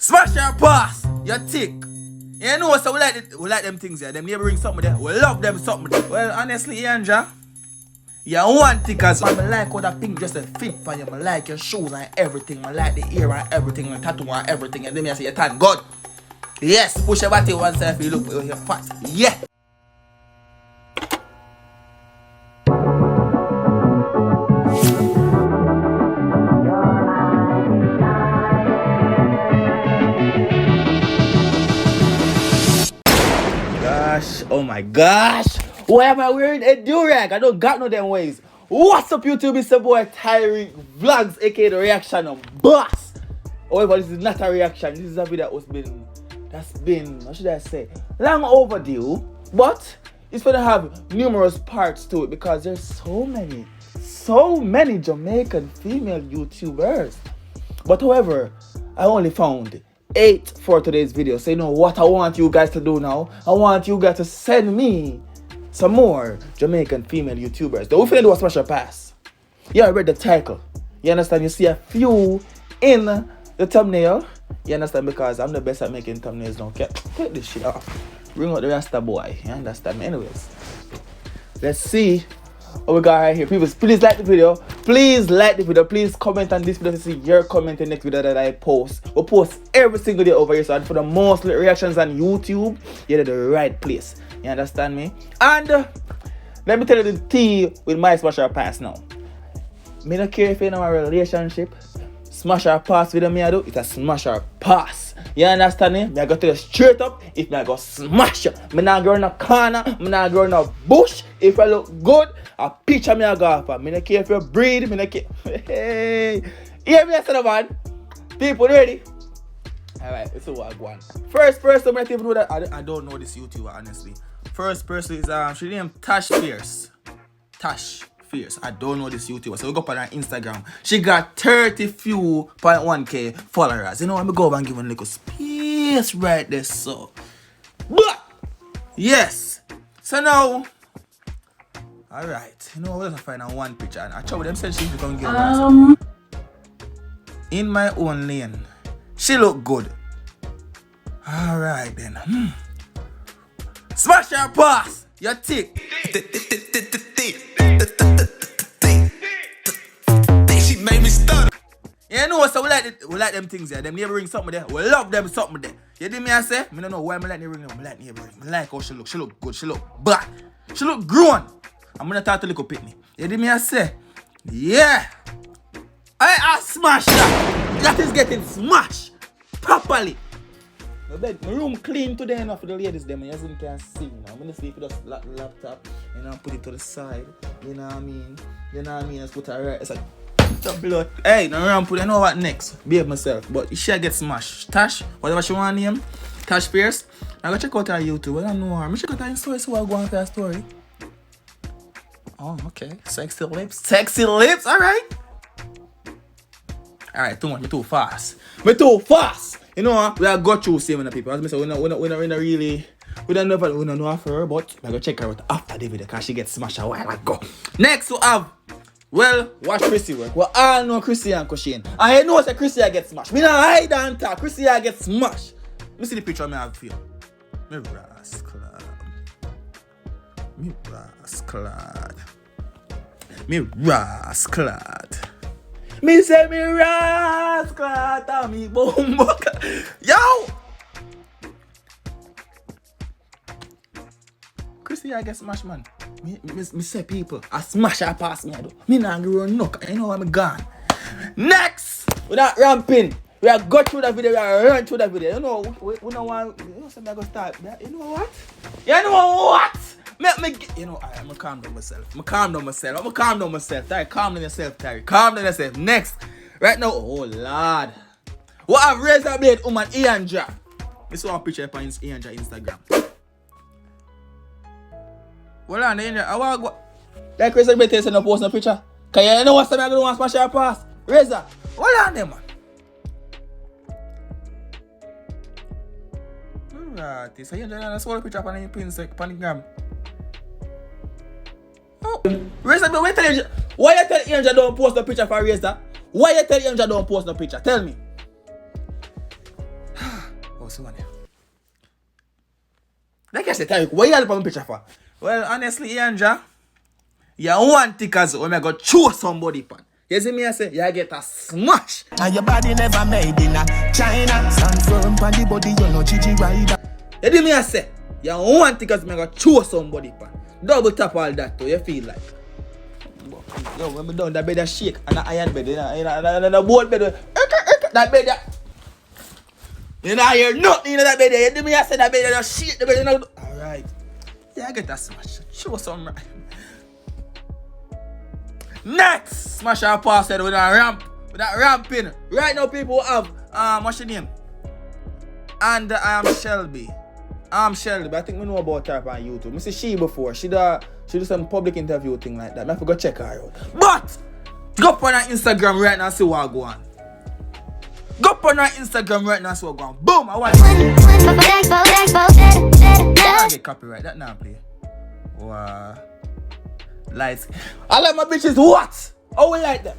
Smash your pass, you tick. You know, so we like them things here. Them neighboring something there. We love them something there. Well, honestly, Anja, you want tickers. I like how that pink just a fit for you. I like your shoes and everything. I like the ear and everything, and tattoo and everything. And then I say you tan good. Yes, push your body one side if you look you're fat. Yeah. Oh my gosh, why am I wearing a do-rag? I don't got no damn ways. What's up YouTube, it's your boy Tyrekevlogs, aka the reaction of boss. However, this is not a reaction, this is a video that's been, what should I say, long overdue. But it's gonna have numerous parts to it because there's so many Jamaican female YouTubers. But however, I only found 8 for today's video. So you know what I want you guys to do now? I want you guys to send me some more Jamaican female YouTubers. The we finna do a special pass. Yeah, I read the title. You understand? You see a few in the thumbnail. You understand? Because I'm the best at making thumbnails now. Okay, take this shit off. Bring out the Rasta boy. You understand me? Anyways, let's see what we got right here. People, please like the video. Please like the video. Please comment on this video to see your comment in the next video that I post. We'll post every single day over here. So for the most reactions on YouTube, you're at the right place. You understand me? And let me tell you the tea with my smash or pass now. Me don't care if you're in a relationship. Smash or pass with me I do, it's a smash or pass. You understand me? Me I go to the straight up if me I go smash you. Me not go in a corner, me not go in a bush. If I look good, a picture me I go after. Me not care if you breed, me not care. Hey, hear me I man. People ready? Alright, let's see what I go on. First person, I don't even know that I don't know this YouTuber honestly. First person is she named Tash Fierce. Tash Fierce. I don't know this YouTuber. So we go up on her Instagram. She got 30.1k followers. You know, I'm go over and give her a little space right there. So, but yes. So now, alright. You know, we're gonna find out one picture. And I told them said she's gonna give her in my own lane. She look good. Alright then. Smash your pass. Your tick. She made me stutter. You know, so we like them things there. Them neighboring something there. We love them something there. You did me I say? I don't know why I like neighboring them. I like neighboring. I like how she look. She look good. She look black. She look grown. I'm gonna talk to little pitney. You did me I say? Yeah. I smash that. That is getting smashed properly. My room clean today enough for the ladies them, as you can see now. I'm gonna see if you just lock the laptop and put it to the side. You know what I mean? You know what I mean? Let's put it right. It's like the blood. Hey, no ramp put. I know what next. Behave myself. But she get smashed. Tash, whatever she want name. Tash Fierce. I go check out her YouTube. I don't know her. I'm check out her story, so I'll go on to her story. Oh, okay. Sexy lips. Sexy lips, alright. Alright, too much. Me too fast. Me too fast. You know, we have got through same with the people. As I say, we don't know of her, but I go check her out after the video because she gets smashed a while ago. Next, we have, well, watch Chrissy work. We all know Chrissy and Cushane. I know that Chrissy gets smashed. Me not hide and talk. Chrissy gets smashed. Let me see the picture of me have feel. Me rascal. Me rascal. Me rascal. Me say me rascal, tell me boom. Yo! Chrissy, I get smash, man. Me say people, I smash her past me, I do. Me not grow knock, you know I'm gone. Next! Without ramping, we are go through that video, we are run through that video. You know, we don't want, you know something I go start. You know what? You know what? You know, I'm gonna calm down myself. I'm gonna calm down myself. Tyre, calm down yourself, Tyre. Calm down yourself. Next. Right now, oh Lord. What have razor blade woman Ianja? This one picture up on Ianja Instagram. Well on Ianja, I want to go. Like razor blade says no post no picture. Cause you know what's I'm gonna want to smash your pass. Razor. Hold on there, man. Alright, so Ianja that's one picture up on the pin sec on the gram. Razor, why you tell Angel don't post no picture for Razor? Why you tell Angel don't post no picture? Tell me. Oh, so on here. Like I said, Tyreek, what you have on picture for? Well, honestly, Anja, you want tickers when I go chew somebody pan. You see me, I say, you get a smash. And your body never made in China. Stand firm on the body, you know, Gigi rider. You see me, I say, you want tickers when I go chew somebody pan. Double tap all that, too, you feel like. Yo, when we done, that bed shake, and the iron bed, and the board bed, that bed, you know, I hear nothing in that bed. You see me, I say, that bed just shake, the bed, alright. Yeah, I get that smash. Show some right. Next, smash our pass with that ramp. With that ramping. Right now, people have what's your name? And I am Shelby. I think we know about her on YouTube. I see she before. She do some public interview thing like that. I forgot check her out. But go up on her Instagram right now and see what go on. Go up on her Instagram right now and see what go on. Boom! I want to get copyright. That now play. Wow. Lights. I like my bitches what? Oh, we like them.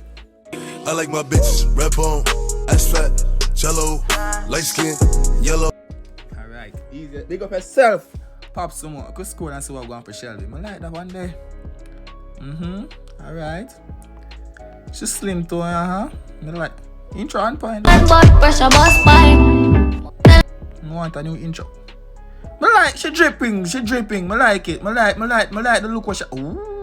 I like my bitches red bone, ass fat, jello, light skin, yellow. Alright, easy. Big up yourself. Pop some more. Go score and see what going for Shelby. I like that one day. Alright. She's slim too, I like intro and point. I want a new intro. I like she dripping. I like it. I like the look what she. Ooh.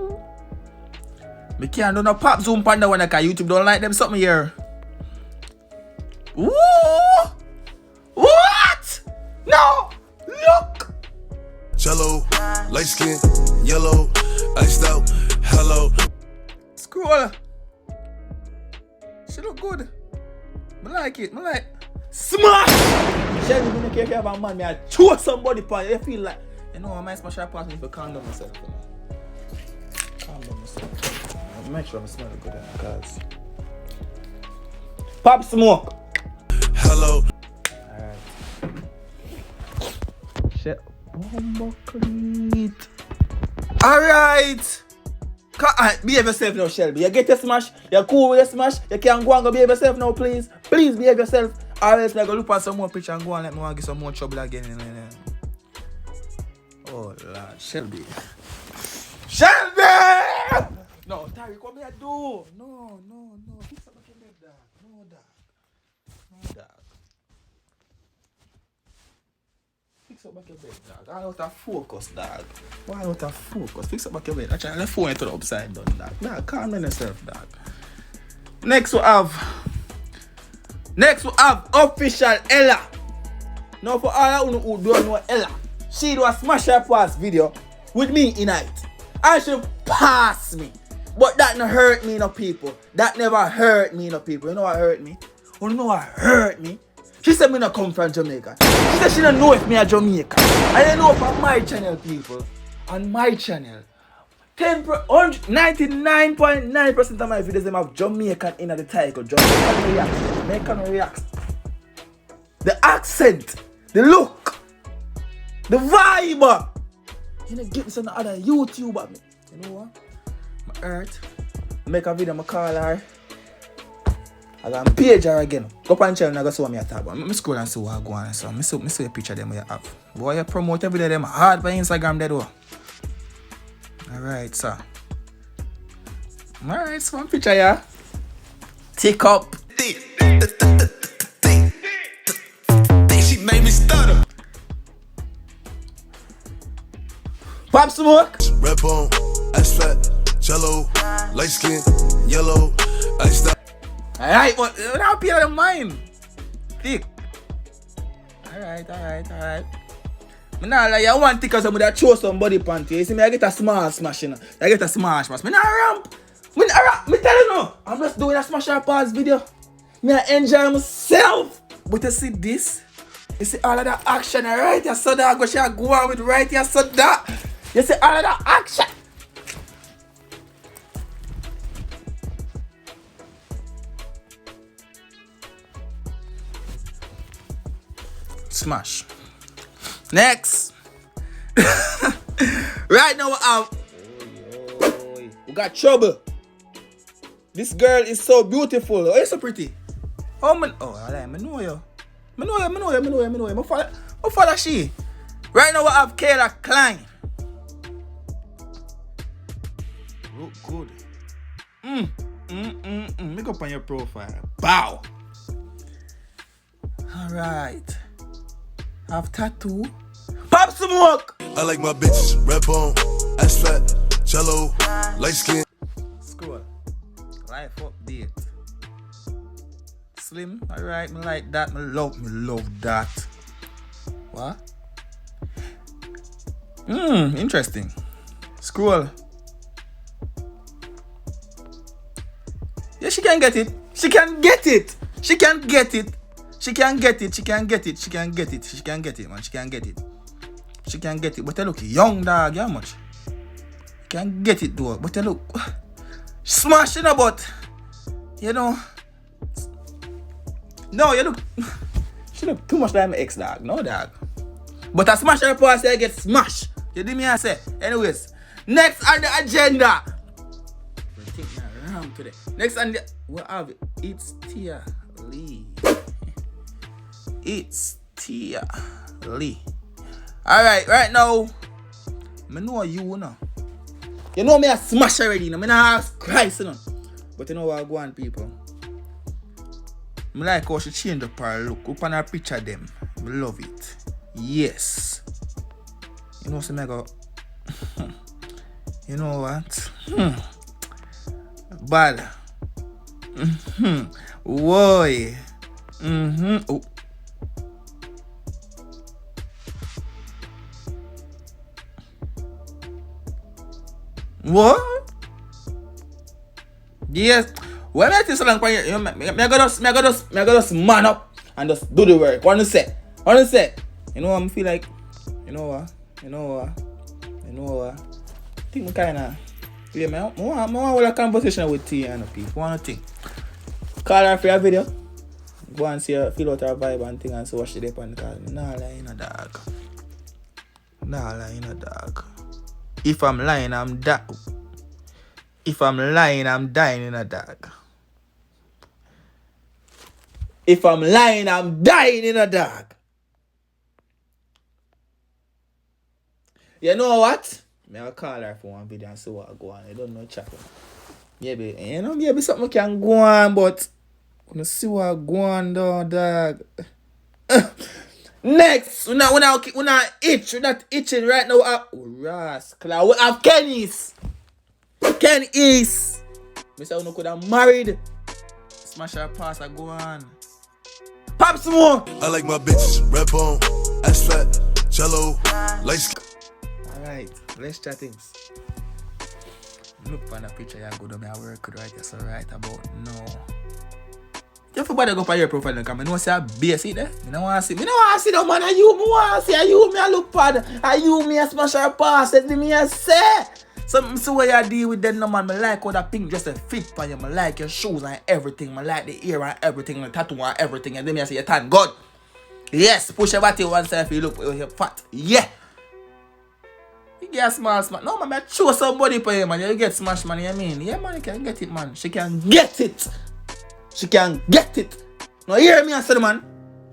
Me can't do no pop zoom panda one because YouTube don't like them something here. Ooh! What? No! Look! Jello, light skin, yellow, iced out, hello. Scroll. She look good. I like it. I like smash! Shelby, when you care about man, I chew somebody pan. You feel like, you know, I might smash her past me for calm down myself. Calm down myself. Make sure I smell good because Pop Smoke. Hello. Alright. Shit. Alright. Behave yourself now, Shelby. You get your smash. You're cool with your smash. You can't go and go behave yourself now, please. Please behave yourself. Or else I go look at some more picture and go and let me want to get some more trouble again. Oh Lord, Shelby. Shelby! No, Tyreek, what me I do? No. Fix up your bed, dog. No, dog. Fix up your bed, dog. I'm out of focus, dog. Why out of focus? Fix up your bed. Actually, let's phone it to the upside down, dog. Dog, calm down yourself, dog. Next we have official Ella. Now for all of you who don't know Ella, she do a smash her pass video with me in it. And she passed me. But that no hurt me, no people. That never hurt me, no people. You know what hurt me? You know what hurt me? She said me not come from Jamaica. She said she don't know if me a Jamaican. I don't know for my channel, people. On my channel, 99.9% of my videos them have Jamaican in the title. Jamaican reacts. The accent, the look, the vibe. You know, get some other YouTuber. You know what? Earth, make a video, I call her. I got page her again. Go up and channel and go see what I talk about. I scroll and see what I go on. So I see a picture of them you have. Boy, you promote every day them hard by Instagram that though. Alright, so. Alright, so one picture yeah. Take up. She made me stutter. Pop Smoke. Red bone, ass fat, jello, light skin, yellow, iced out. Alright, but now pay the mind. Thick. Alright. Me nah like you want thick because I'm gonna show somebody panty. You see me, I get a small smash, you know. I get a smash. Me nah ramp. Me tell you no. I'm just doing a smash or pass video. Me I enjoy myself. But you see this? You see all of that action right here, so that I go on with right here, so that. You see all of that action. Smash. Next. Right now we got trouble. This girl is so beautiful. Oh, you're so pretty. Oh man, I know you. Me know you. I follow she. Right now we have Kayla Klein. Look good. Make up on your profile. Bow. Alright. Have tattoo. Pop smoke. I like my bitches red bone, ass fat, jello, light skin. Scroll. Life update. Slim. Alright, me like that. Me love that. What? Interesting. Scroll. Yeah, she can get it. She can get it. She can get it. She can get it. She can get it. She can get it. She can get it, man. She can get it. She can get it. But look, young dog, how much? She can get it though. But look, smashing about. You know. No, you look. She look too much like my ex dog. No dog. But I smash her pass, I get smashed. You did me I say. Anyways, next on the agenda. Today. Next on the what have it? It's Tia Lee. It's Tia Lee. Alright, right now. I know you know. You know me I smash already, no? I not ask Christ, you know. But you know what I go on, people. I like how she change up her look. Up on her picture them. I love it. Yes. You know some I go. You know what? Bad. Why? Oh. What? Yes. When I tell something, I gotta just man up and just do the work. What you say? You know what I feel like? You know what? I think I kinda. Yeah, man, I want a conversation with T and people. One thing. Call her for a video. Go and see her, feel out her vibe and thing and see what she did on the call. Nah, lying a dog. If I'm lying, I'm dying in a dog. If I'm lying, I'm dying in a dog. You know what? I'll call her for one video and see what I go on. I don't know chat. Maybe something can go on, but I'm gonna see what I go on though, dog. Next, when I itch, we're not itching right now. Rascal, we have Kenny's. Mr. Uno could have married. Smash her pass, I go on. Pop some more. I like my bitches red bone, ass fat, jello, light skin. Alright, let's chat things. Look for the picture you go to me, I work right, that's alright about no. Everybody go for your profile and come. I know say a base it there. I don't want to see the man. I you me I look bad. Me a smash her pass. Let me a say. Something so where you deal with them no man. I like how that pink just a fit for you. I like your shoes and everything. I like the ear and everything, the tattoo and everything. And then I say you thank God. Yes, push your body one side if you look you're fat. Yeah. You get a small. No man, I show somebody for you man. You get smash man, you mean? Yeah man, you can get it man. She can get it. She can get it. Now hear me I say man.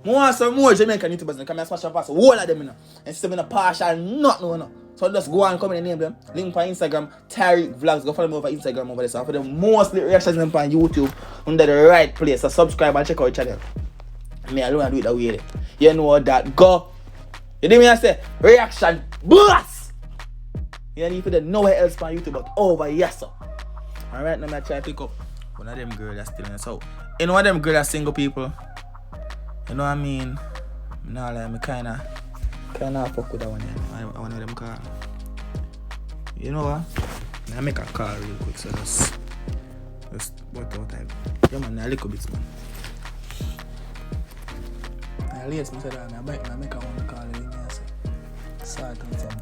I want some more Jamaican YouTubers. Come and smash and pass all of them you know. Instead of a partial nothing no. So just go and come and name them. Link on Instagram, Tyrekevlogs. Go follow me over Instagram over there. So for the most reactions on YouTube under the right place. So subscribe and check out the channel. Me alone do it that way. You know that go. You know me I say reaction blast. You need to nowhere else on YouTube but over here so. Alright now I try to pick up. One of them girls are still in the south. You know what them girls are single people? You know what I mean? Nah, like, me kinda fuck with that one. I one of them call. You know what? I make a call real quick, so just what time? Yeah man, a little bit man. I lace me say that I make a one call in here, so start on something.